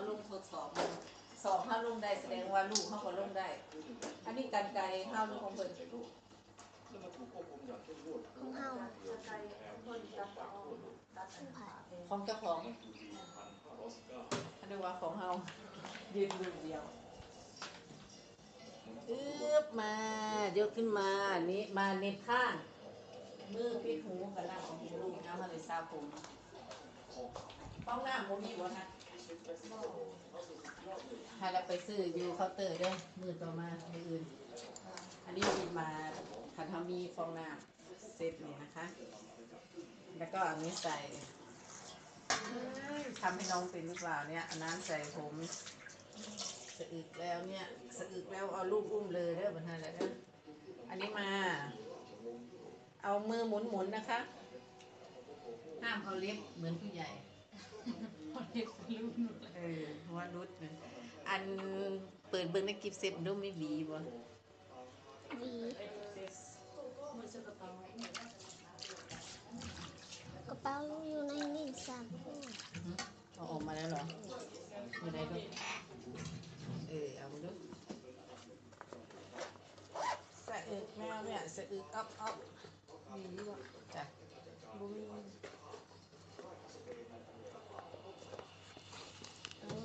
ลงทดสอบมันสอบเขาลงได้แสดงว่าลูกเขาก็ลงได้อันนี้กันไกลเขาลูกของเพิ่น ของเฮา ของเจ้าของอันนี้ว่าของเฮายืนดูเดียวมายกขึ้นมานี้มาเน็บข้างมือปิดหูกับล่างของลูกน้ำมาเลยซาผมป้องน้ำผมมีบ่ฮะให้เราไปซื้ออยู่เคาน์เตอร์เด้อมือต่อมามืออื่นอันนี้มีมาคันเขามีฟองน้ำเซตนี่นะคะ แล้วก็อันนี้ใส่ทำให้น้องเป็นหรือเปล่าเนี่ยน้ำใส่ผมสะอึกแล้วเนี่ยสะอึกแล้วเอาลูกอุ้มเลยเด้อบนทานแล้วนะอันนี้มาเอามือหมุนนะคะห้ามเอาเล็บเหมือนผู้ใหญ่เล็บลูกหัวรุดอันเปิดเบิ้งในกิฟเซ็ตดูไม่หวีบ่ หวีกระเป๋าอยู่ในนี่ซ้ำ เอาออกมาแล้วเหรออยู่ไหนดูเอามาดูสะอึกแมวเนี่ยสะอึกอ๊อบมีนี่บ่จ้ะบุ้มี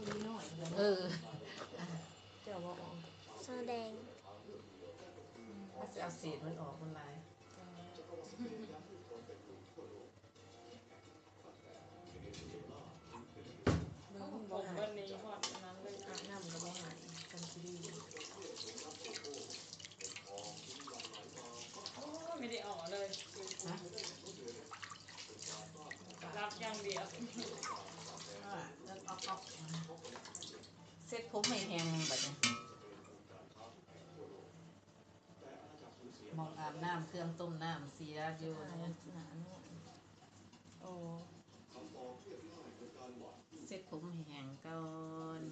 มีหน่อยเจ้าว่าออก แสดง ถ้าจะเอาเศษมันออกมันลายผมวันนี้พอดนั้นเลยอาบน้ำกับบ่หายกันซีรีไม่ได้ออกเลยรับอย่างเดียว เซ็ตผมไม่แห้งแบบนี้มองอาบน้ำเครื่องต้มน้ำซีราโยเนี่ยโอ้เซ็ตผมแห้งก่อน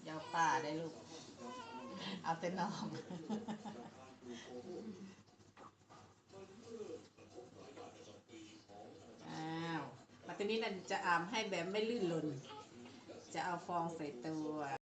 ยาวป่าได้ลูกเอาแต่น้องมาตอนนี้นั่นจะอาบให้แบบไม่ลื่นหล่นจะเอาฟองใส่ตัว